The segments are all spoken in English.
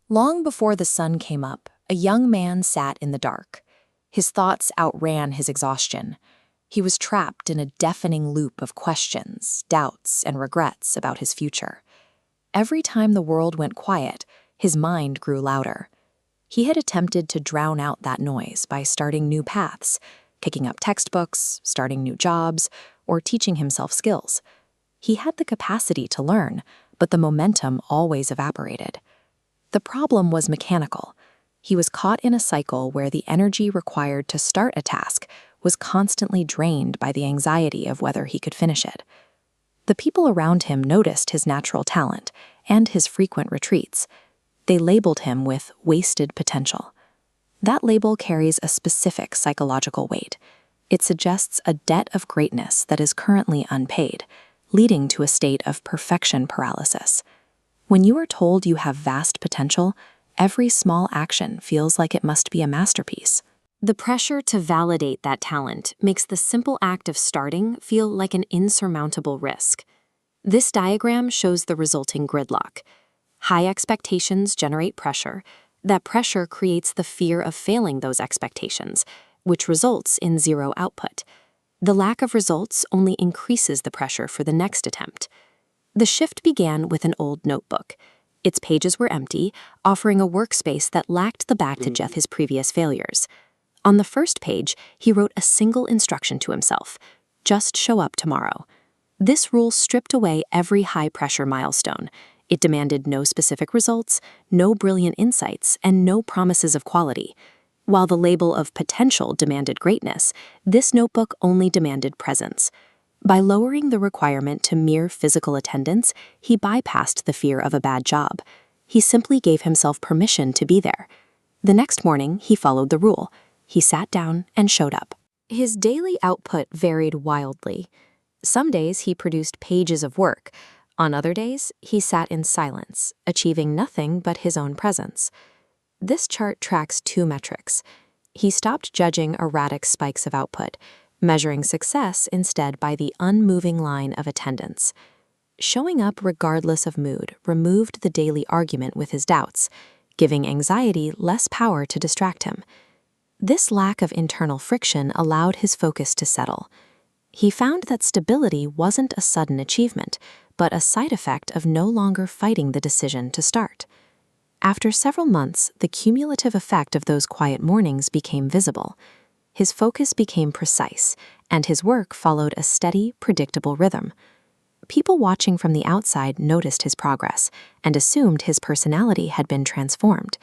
Long before the sun came up, a young man sat in the dark. His thoughts outran his exhaustion. He was trapped in a deafening loop of questions, doubts, and regrets about his future. Every time the world went quiet, his mind grew louder. He had attempted to drown out that noise by starting new paths, picking up textbooks, starting new jobs, or teaching himself skills. He had the capacity to learn, but the momentum always evaporated. The problem was mechanical. He was caught in a cycle where the energy required to start a task was constantly drained by the anxiety of whether he could finish it. The people around him noticed his natural talent and his frequent retreats. They labeled him with wasted potential. That label carries a specific psychological weight. It suggests a debt of greatness that is currently unpaid, leading to a state of perfection paralysis. When you are told you have vast potential, every small action feels like it must be a masterpiece. The pressure to validate that talent makes the simple act of starting feel like an insurmountable risk. This diagram shows the resulting gridlock. High expectations generate pressure. That pressure creates the fear of failing those expectations, which results in zero output. The lack of results only increases the pressure for the next attempt. The shift began with an old notebook. Its pages were empty, offering a workspace that lacked the baggage of his previous failures. On the first page, he wrote a single instruction to himself: just show up tomorrow. This rule stripped away every high-pressure milestone. It demanded no specific results, no brilliant insights, and no promises of quality. While the label of potential demanded greatness, this notebook only demanded presence. By lowering the requirement to mere physical attendance, he bypassed the fear of a bad job. He simply gave himself permission to be there. The next morning, he followed the rule. He sat down and showed up. His daily output varied wildly. Some days he produced pages of work. On other days, he sat in silence, achieving nothing but his own presence. This chart tracks two metrics. He stopped judging erratic spikes of output, measuring success instead by the unmoving line of attendance. Showing up regardless of mood removed the daily argument with his doubts, giving anxiety less power to distract him. This lack of internal friction allowed his focus to settle. He found that stability wasn't a sudden achievement, but a side effect of no longer fighting the decision to start. After several months, the cumulative effect of those quiet mornings became visible. His focus became precise, and his work followed a steady, predictable rhythm. People watching from the outside noticed his progress and assumed his personality had been transformed.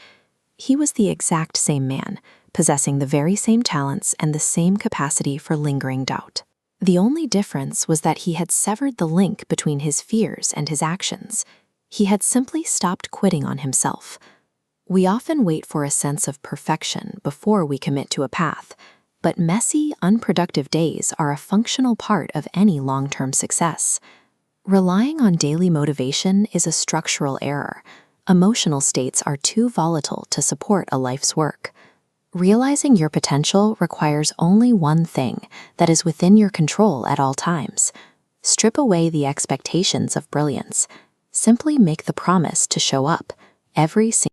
He was the exact same man, possessing the very same talents and the same capacity for lingering doubt. The only difference was that he had severed the link between his fears and his actions. He had simply stopped quitting on himself. We often wait for a sense of perfection before we commit to a path, but messy, unproductive days are a functional part of any long-term success. Relying on daily motivation is a structural error. Emotional states are too volatile to support a life's work. Realizing your potential requires only one thing that is within your control at all times. Strip away the expectations of brilliance. Simply make the promise to show up every single